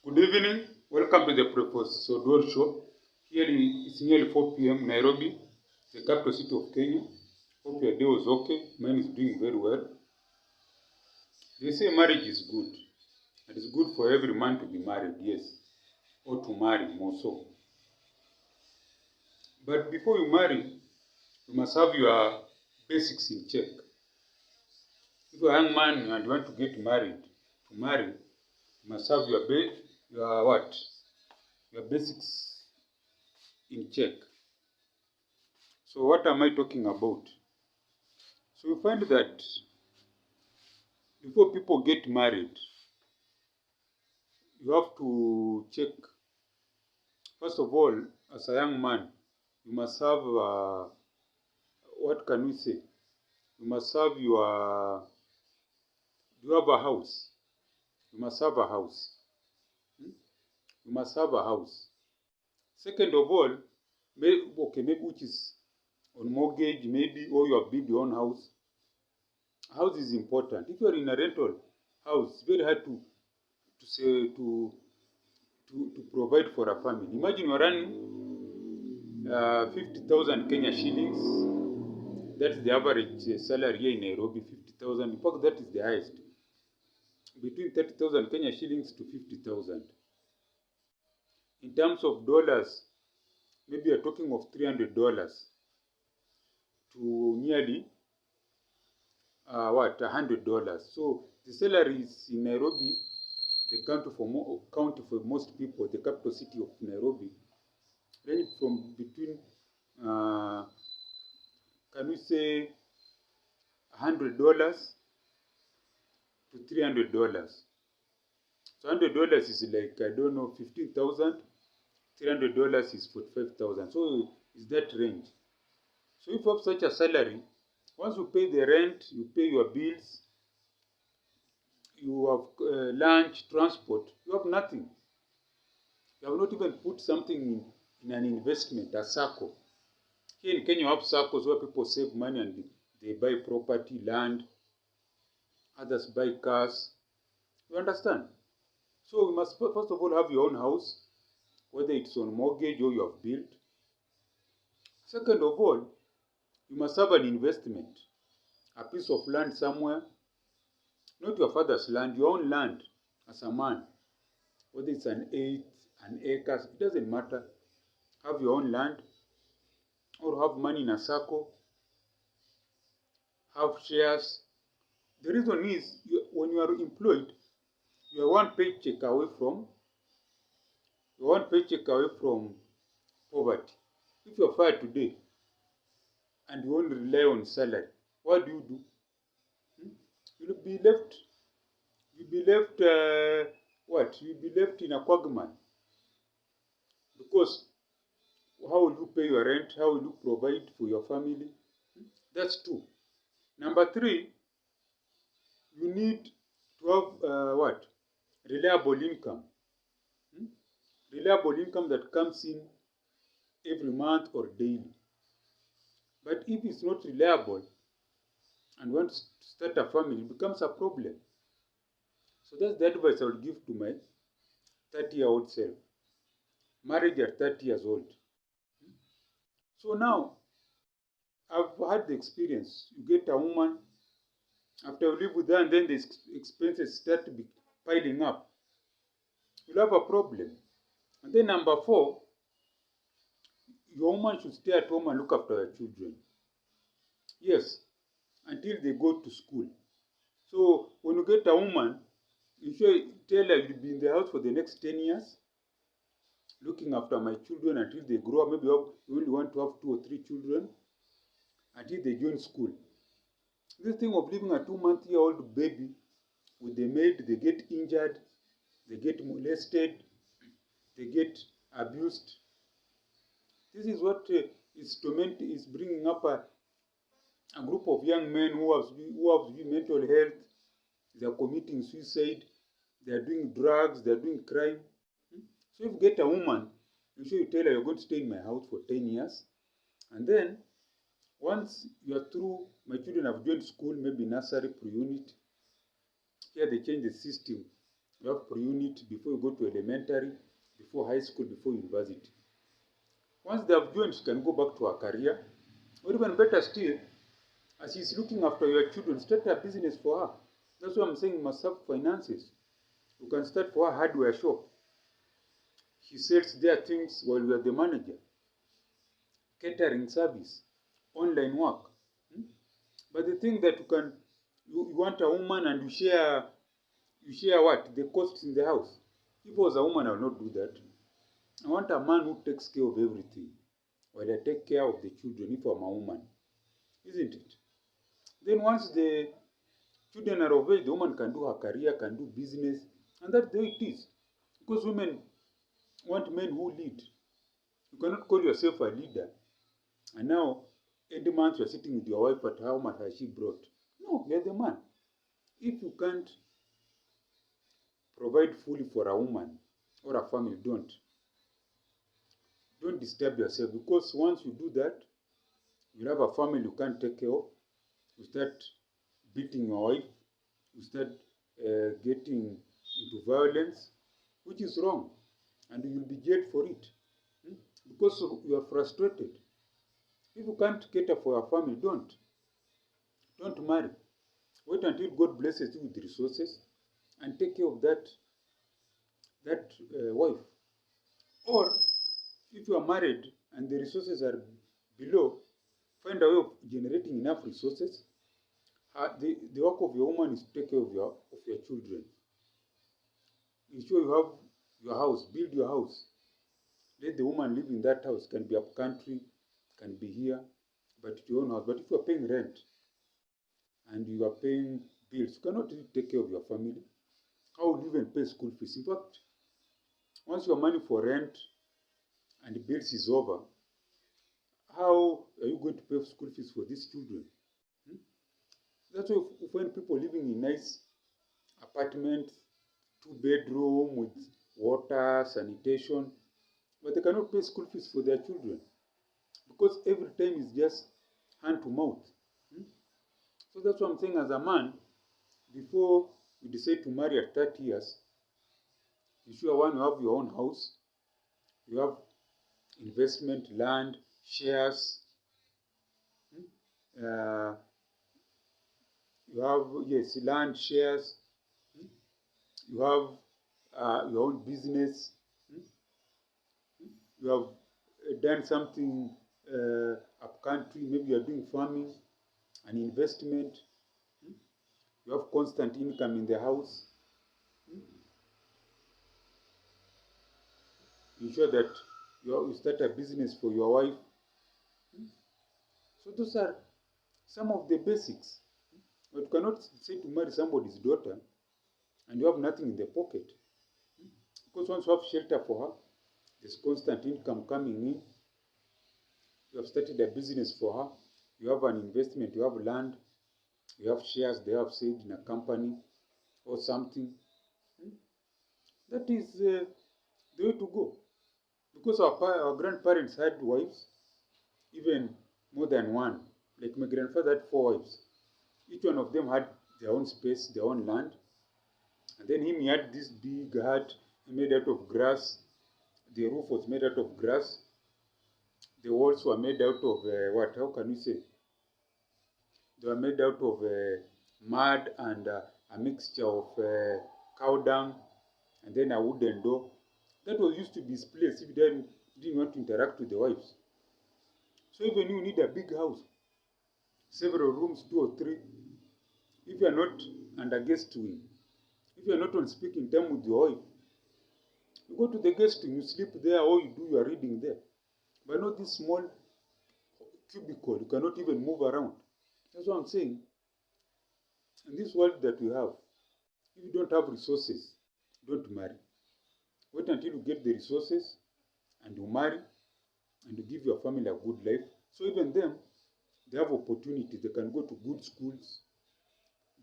Good evening. Welcome to the Professor Dwell Show. Here it's nearly 4 p.m. Nairobi, the capital city of Kenya. Hope your day was okay. Mine is doing very well. They say marriage is good. It is good for every man to be married, yes, or to marry more so. But before you marry, you must have your basics in check. If you're a young man and you want to get married, to marry, you must have your basics in check. So what am I talking about? So you find that before people get married, you have to check. First of all, as a young man, you must have, what can we say? You must have do you have a house? You must have a house. You must have a house. Second of all, maybe which is on mortgage, maybe, or you have built your own house. House is important. If you are in a rental house, it's very hard to provide for a family. Imagine you're running 50,000 Kenya shillings. That's the average salary here in Nairobi, 50,000. In fact, that is the highest. Between 30,000 Kenya shillings to 50,000. In terms of dollars, maybe you're talking of $300 to nearly $100. So the salaries in Nairobi, the county for most people, the capital city of Nairobi, range from between, can we say, $100 to $300. So $100 is like, I don't know, 15,000. $300 is 45,000. So it's that range. So if you have such a salary, once you pay the rent, you pay your bills, you have lunch, transport, you have nothing. You have not even put something in an investment, a circle. Here in Kenya, you have circles where people save money and they buy property, land, others buy cars. You understand? So you must first of all have your own house, whether it's on mortgage or you have built. Second of all, you must have an investment, a piece of land somewhere, not your father's land, your own land as a man, whether it's an acre, it doesn't matter. Have your own land, or have money in a circle, have shares. The reason is, when you are employed, you are one paycheck away from poverty. If you are fired today and you only rely on salary, what do? You'll be left. You'll be left. You'll be left in a quagmire. Because how will you pay your rent? How will you provide for your family? That's two. Number three, you need to have reliable income. Reliable income that comes in every month or daily. But if it's not reliable and want to start a family, it becomes a problem. So that's the advice I will give to my 30-year-old self. Marriage at 30 years old. So now, I've had the experience. You get a woman, after you live with her, and then the expenses start to be piling up. You'll have a problem. And then number four, your woman should stay at home and look after her children. Yes, until they go to school. So when you get a woman, you should tell her you'll be in the house for the next 10 years, looking after my children until they grow up. Maybe you only want to have 2 or 3 children until they join school. This thing of leaving a 2-month-old baby with the maid, they get injured, they get molested, they get abused. This is what is bringing up a group of young men who have mental health. They are committing suicide. They are doing drugs. They are doing crime. So if you get a woman, you tell her you're going to stay in my house for 10 years. And then, once you are through, my children have joined school, maybe nursery, pre-unit. Here they change the system. You have pre-unit before you go to elementary, before high school, before university. Once they have joined, she can go back to her career. Or even better still, as she's looking after your children, start a business for her. That's why I'm saying you must have finances. You can start for her hardware shop. She sells their things while you are the manager. Catering service, online work. But the thing that you want a woman and you share what? The costs in the house. If I was a woman, I would not do that. I want a man who takes care of everything while I take care of the children if I'm a woman. Isn't it? Then once the children are of age, the woman can do her career, can do business, and that's the way it is. Because women want men who lead. You cannot call yourself a leader, and now every month you're sitting with your wife, but how much has she brought? No, you're the man. If you can't provide fully for a woman or a family, don't disturb yourself, because once you do that, you have a family you can't take care of. You start beating your wife, you start getting into violence, which is wrong, and you will be jailed for it because you are frustrated. If you can't cater for your family, don't marry. Wait until God blesses you with resources and take care of that wife. Or if you are married and the resources are below, find a way of generating enough resources. The work of your woman is to take care of your children. Ensure you have your house, build your house. Let the woman live in that house. Can be up country, can be here, but your own house. But if you are paying rent and you are paying bills, you cannot really take care of your family. How will you even pay school fees? In fact, once your money for rent and the bills is over, how are you going to pay school fees for these children? That's why you find people living in nice apartments, 2-bedroom with water, sanitation, but they cannot pay school fees for their children because every time is just hand to mouth. So that's what I'm saying, as a man, before you decide to marry at 30 years, ensure one, you have your own house, you have investment, land, shares, you have, yes, land, shares, you have your own business, you have done something up country, maybe you are doing farming, an investment, you have constant income in the house. Ensure that you start a business for your wife. So those are some of the basics. But you cannot say to marry somebody's daughter and you have nothing in the pocket. Because once you have shelter for her, there's constant income coming in. You have started a business for her. You have an investment, you have land, you have shares they have saved in a company or something. That is the way to go. Because our grandparents had wives, even more than one. Like my grandfather had 4 wives. Each one of them had their own space, their own land. And then he had this big hut made out of grass. The roof was made out of grass. The walls were made out of what? How can we say? They were made out of mud and a mixture of cow dung and then a wooden door. That was used to be his place if he didn't want to interact with the wives. So even you need a big house, several rooms, 2 or 3. If you are not under guest wing, if you are not on speaking time with your wife, you go to the guest wing, you sleep there, or you do your reading there. But not this small cubicle, you cannot even move around. That's what I'm saying. In this world that we have, if you don't have resources, don't marry. Wait until you get the resources and you marry and you give your family a good life. So even them, they have opportunities. They can go to good schools.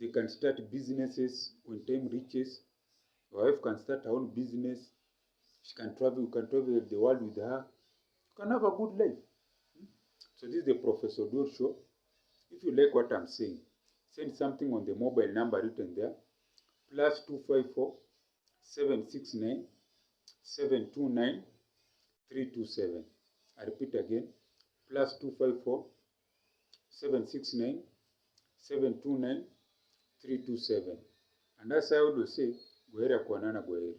They can start businesses when time reaches. Your wife can start her own business. She can travel. You can travel the world with her. You can have a good life. So this is the Professor Dor Show. If you like what I'm saying, send something on the mobile number written there. +254 769 729 327. I repeat again, plus 254 769 729 327. And as I always say, Gwaheri ya kuonana, Gwaheri.